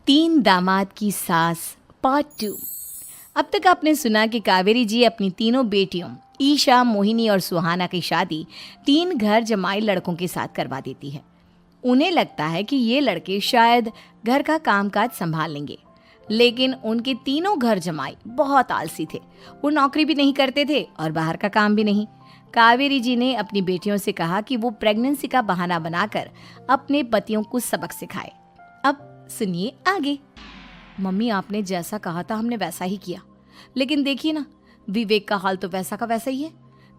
तीन दामाद की सास पार्ट 2। अब तक आपने सुना कि कावेरी जी अपनी तीनों बेटियों ईशा, मोहिनी और सुहाना की शादी तीन घर जमाई लड़कों के साथ करवा देती है। उन्हें लगता है कि ये लड़के शायद घर का कामकाज संभाल लेंगे, लेकिन उनके तीनों घर जमाई बहुत आलसी थे। वो नौकरी भी नहीं करते थे और बाहर का काम भी नहीं। कावेरी जी ने अपनी बेटियों से कहा कि वो प्रेगनेंसी का बहाना बनाकर अपने पतियों को सबक सिखाए। अब सुनिए आगे। मम्मी, आपने जैसा कहा था हमने वैसा ही किया, लेकिन देखिए ना, विवेक का हाल तो वैसा का वैसा ही है।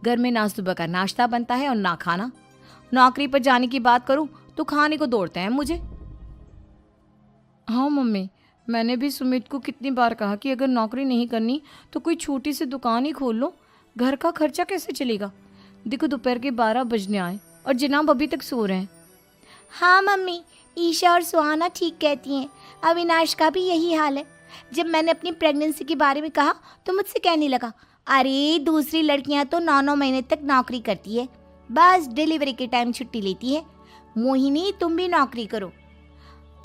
घर में ना सुबह का नाश्ता बनता है और ना खाना। नौकरी पर जाने की बात करूं तो खाने को दौड़ते हैं मुझे। हाँ मम्मी, मैंने भी सुमित को कितनी बार कहा कि अगर नौकरी नहीं करनी तो कोई छोटी सी दुकान ही खोल लो, घर का खर्चा कैसे चलेगा। देखो दोपहर के 12 बजने आए और जनाब अभी तक सो रहे हैं। हाँ मम्मी, ईशा और सुहाना ठीक कहती हैं। अविनाश का भी यही हाल है। जब मैंने अपनी प्रेगनेंसी के बारे में कहा तो मुझसे कहने लगा, अरे दूसरी लड़कियां तो 9-9 महीने तक नौकरी करती है, बस डिलीवरी के टाइम छुट्टी लेती है। मोहिनी, तुम भी नौकरी करो।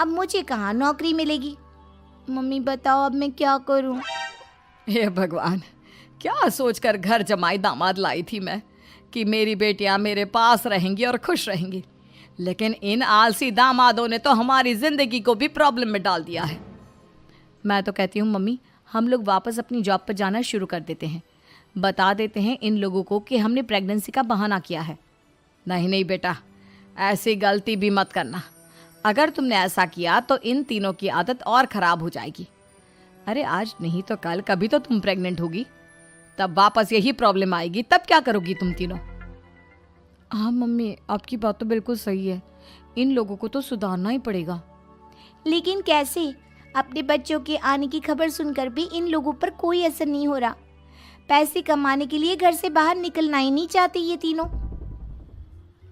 अब मुझे कहाँ नौकरी मिलेगी। मम्मी बताओ अब मैं क्या करूँ। हे भगवान, क्या सोचकर घर जमाई दामाद लाई थी मैं कि मेरी बेटियां मेरे पास रहेंगी और खुश रहेंगी, लेकिन इन आलसी दामादों ने तो हमारी जिंदगी को भी प्रॉब्लम में डाल दिया है। मैं तो कहती हूँ मम्मी, हम लोग वापस अपनी जॉब पर जाना शुरू कर देते हैं। बता देते हैं इन लोगों को कि हमने प्रेगनेंसी का बहाना किया है। नहीं नहीं बेटा, ऐसी गलती भी मत करना। अगर तुमने ऐसा किया तो इन तीनों की आदत और ख़राब हो जाएगी। अरे आज नहीं तो कल कभी तो तुम प्रेग्नेंट होगी, तब वापस यही प्रॉब्लम आएगी। तब क्या करोगी तुम तीनों। हाँ मम्मी, आपकी बात तो बिल्कुल सही है। इन लोगों को तो सुधारना ही पड़ेगा। लेकिन कैसे? अपने बच्चों के आने की खबर सुनकर भी इन लोगों पर कोई असर नहीं हो रहा। पैसे कमाने के लिए घर से बाहर निकलना ही नहीं चाहते ये तीनों।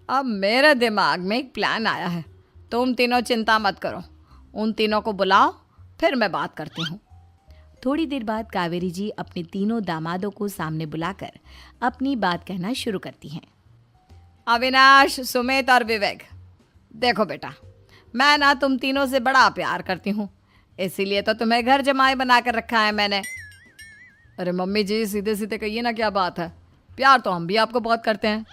अब मेरे दिमाग में एक प्लान आया है। तुम तीनों चिंता मत करो, उन तीनों को बुलाओ, फिर मैं बात करती हूँ। थोड़ी देर बाद कावेरी जी अपने तीनों दामादों को सामने बुलाकर अपनी बात कहना शुरू करती हैं। अविनाश, सुमित और विवेक, देखो बेटा, मैं ना तुम तीनों से बड़ा प्यार करती हूँ, इसीलिए तो तुम्हें घर जमाई बना कर रखा है मैंने। अरे मम्मी जी, सीधे सीधे कहिए ना, क्या बात है। प्यार तो हम भी आपको बहुत करते हैं।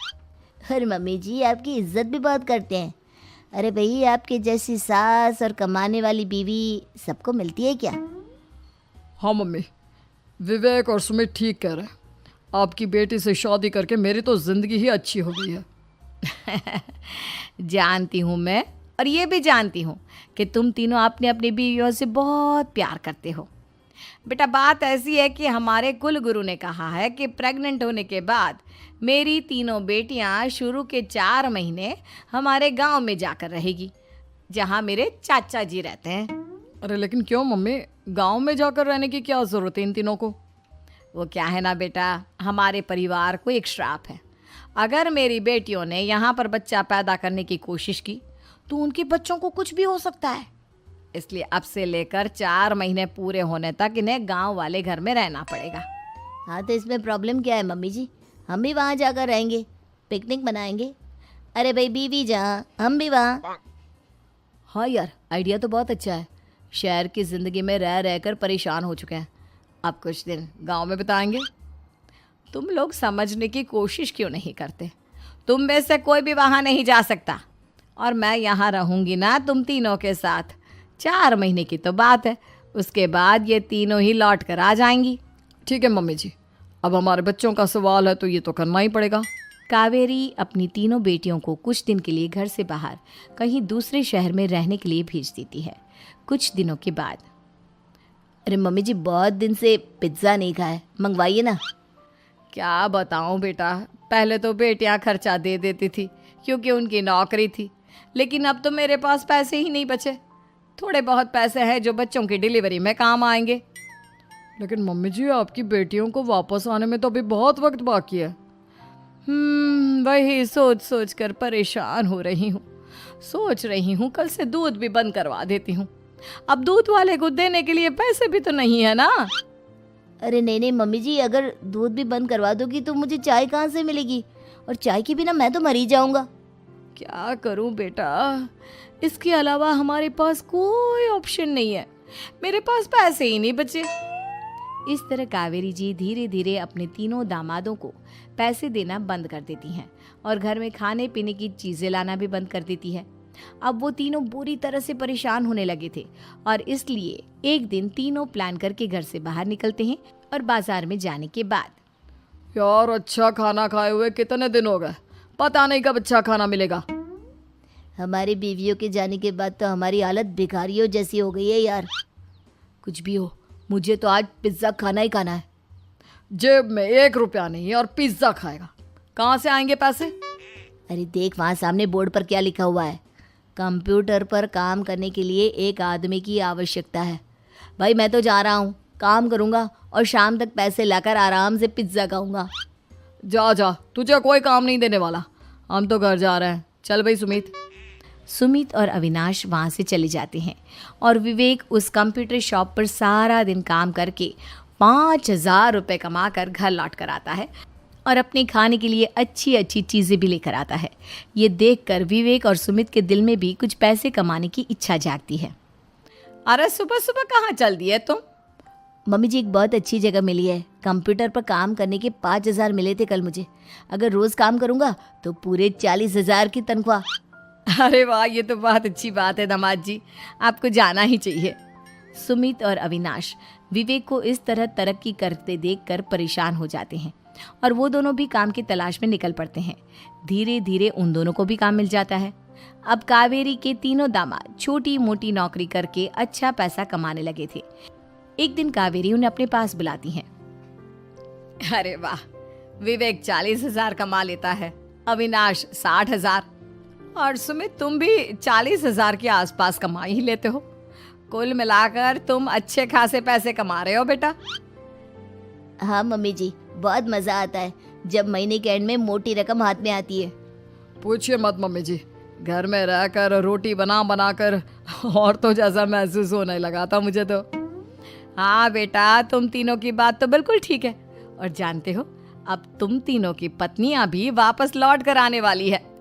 अरे मम्मी जी, आपकी इज्जत भी बहुत करते हैं। अरे भाई, आपके जैसी सास और कमाने वाली बीवी सबको मिलती है क्या? हाँ मम्मी, विवेक और सुमित ठीक कह रहे हैं। आपकी बेटी से शादी करके मेरी तो ज़िंदगी ही अच्छी हो गई है। जानती हूँ मैं, और ये भी जानती हूँ कि तुम तीनों अपने अपनी बीवियों से बहुत प्यार करते हो। बेटा, बात ऐसी है कि हमारे कुल गुरु ने कहा है कि प्रेग्नेंट होने के बाद मेरी तीनों बेटियाँ शुरू के 4 महीने हमारे गांव में जाकर रहेगी, जहाँ मेरे चाचा जी रहते हैं। अरे लेकिन क्यों मम्मी, गांव में जाकर रहने की क्या ज़रूरत है इन तीनों को। वो क्या है ना बेटा, हमारे परिवार को एक श्राप है। अगर मेरी बेटियों ने यहाँ पर बच्चा पैदा करने की कोशिश की तो उनके बच्चों को कुछ भी हो सकता है। इसलिए अब से लेकर 4 महीने पूरे होने तक इन्हें गांव वाले घर में रहना पड़ेगा। हाँ तो इसमें प्रॉब्लम क्या है मम्मी जी? हम भी वहाँ जाकर रहेंगे, पिकनिक मनाएंगे। अरे भाई, बीवी जहाँ हम भी वहाँ। हाँ यार, आइडिया तो बहुत अच्छा है। शहर की ज़िंदगी में रह रहकर परेशान हो चुके हैं, अब कुछ दिन गांव में बिताएंगे। तुम लोग समझने की कोशिश क्यों नहीं करते। तुम में से कोई भी वहाँ नहीं जा सकता, और मैं यहाँ रहूँगी ना तुम तीनों के साथ। 4 महीने की तो बात है, उसके बाद ये तीनों ही लौट कर आ जाएंगी। ठीक है मम्मी जी, अब हमारे बच्चों का सवाल है तो ये तो करना ही पड़ेगा। कावेरी अपनी तीनों बेटियों को कुछ दिन के लिए घर से बाहर कहीं दूसरे शहर में रहने के लिए भेज देती है। कुछ दिनों के बाद, अरे मम्मी जी, बहुत दिन से पिज्ज़ा नहीं खाया, मंगवाइए ना। क्या बताऊं बेटा, पहले तो बेटियां खर्चा दे देती थी क्योंकि उनकी नौकरी थी, लेकिन अब तो मेरे पास पैसे ही नहीं बचे। थोड़े बहुत पैसे हैं जो बच्चों की डिलीवरी में काम आएंगे। लेकिन मम्मी जी, आपकी बेटियों को वापस आने में तो अभी बहुत वक्त बाकी है। वही सोच सोच कर परेशान हो रही हूँ। सोच रही हूँ कल से दूध भी बंद करवा देती हूँ। अब दूध वाले को देने के लिए पैसे भी तो नहीं है ना। अरे नहीं नहीं मम्मी जी, अगर दूध भी बंद करवा दोगी तो मुझे चाय कहाँ से मिलेगी? और चाय के बिना मैं तो मर ही जाऊंगा। क्या करूं बेटा, इसके अलावा हमारे पास कोई ऑप्शन नहीं है, मेरे पास पैसे ही नहीं बचे। इस तरह कावेरी जी धीरे धीरे अपने तीनों दामादों को पैसे देना बंद कर देती हैं और घर में खाने पीने की चीज़ें लाना भी बंद कर देती है। अब वो तीनों बुरी तरह से परेशान होने लगे थे और इसलिए एक दिन तीनों प्लान करके घर से बाहर निकलते हैं और बाजार में जाने के बाद यार अच्छा खाना खाए हुए कितने दिन हो गए, पता नहीं कब अच्छा खाना मिलेगा। हमारी बीवियों के जाने के बाद तो हमारी हालत भिखारियों जैसी हो गई है यार। कुछ भी हो, मुझे तो आज पिज्ज़ा खाना ही खाना है। जेब में 1 रुपया नहीं और पिज्ज़ा खाएगा, कहाँ से आएंगे पैसे? अरे देख वहाँ सामने बोर्ड पर क्या लिखा हुआ है, कंप्यूटर पर काम करने के लिए एक आदमी की आवश्यकता है। भाई मैं तो जा रहा हूँ, काम करूँगा और शाम तक पैसे लाकर आराम से पिज्ज़ा खाऊंगा। जा जा, तुझे कोई काम नहीं देने वाला, हम तो घर जा रहे हैं। चल भाई सुमित। सुमित और अविनाश वहाँ से चले जाते हैं और विवेक उस कंप्यूटर शॉप पर सारा दिन काम करके 5,000 रुपये कमा कर घर लौट कर आता है और अपने खाने के लिए अच्छी अच्छी चीज़ें भी लेकर आता है। ये देखकर विवेक और सुमित के दिल में भी कुछ पैसे कमाने की इच्छा जागती है। अरे सुबह सुबह कहाँ चल दिए तुम? मम्मी जी एक बहुत अच्छी जगह मिली है, कंप्यूटर पर काम करने के 5,000 मिले थे कल मुझे। अगर रोज़ काम करूँगा तो पूरे 40,000 की तनख्वाह। अरे वाह, ये तो बहुत अच्छी बात है दामाद जी, आपको जाना ही चाहिए। सुमित और अविनाश विवेक को इस तरह तरक्की करते देखकर परेशान हो जाते हैं और वो दोनों भी काम की तलाश में निकल पड़ते हैं। धीरे धीरे उन दोनों को भी काम मिल जाता है। अब कावेरी के तीनों दामाद छोटी मोटी नौकरी करके अच्छा पैसा कमाने लगे थे। एक दिन कावेरी उन्हें अपने पास बुलाती हैं। अरे वाह, विवेक 40,000 कमा लेता है, अविनाश 60,000 और सुमित तुम भी 40,000 के आसपास कमा ही लेते हो। कुल मिलाकर तुम अच्छे खासे पैसे कमा रहे हो बेटा। हाँ मम्मी जी, बहुत मज़ा आता है जब महीने के एंड में मोटी रकम हाथ में आती है। पूछिए मत मम्मी जी, घर में रहकर रोटी बना बना कर और तो जैसा महसूस होने लगा था मुझे तो। हाँ बेटा, तुम तीनों की बात तो बिल्कुल ठीक है और जानते हो अब तुम तीनों की पत्नियां भी वापस लौट कर आने वाली है।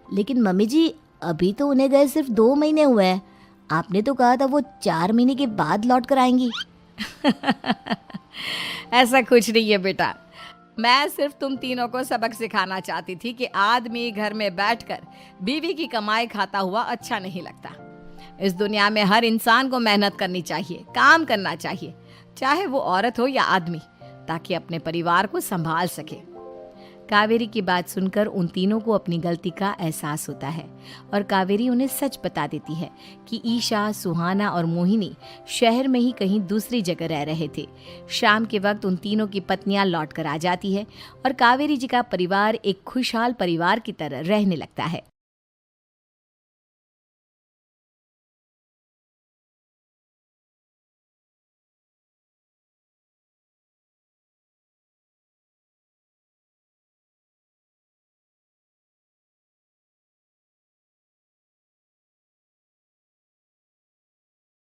लेकिन मम्मी जी अभी तो उन्हें गए सिर्फ 2 महीने हुए हैं, आपने तो कहा था वो 4 महीने के बाद लौट कर आएंगी। ऐसा कुछ नहीं है बेटा, मैं सिर्फ तुम तीनों को सबक सिखाना चाहती थी कि आदमी घर में बैठकर बीवी की कमाई खाता हुआ अच्छा नहीं लगता। इस दुनिया में हर इंसान को मेहनत करनी चाहिए, काम करना चाहिए, चाहे वो औरत हो या आदमी, ताकि अपने परिवार को संभाल सके। कावेरी की बात सुनकर उन तीनों को अपनी गलती का एहसास होता है और कावेरी उन्हें सच बता देती है कि ईशा, सुहाना और मोहिनी शहर में ही कहीं दूसरी जगह रह रहे थे। शाम के वक्त उन तीनों की पत्नियां लौट कर आ जाती है और कावेरी जी का परिवार एक खुशहाल परिवार की तरह रहने लगता है।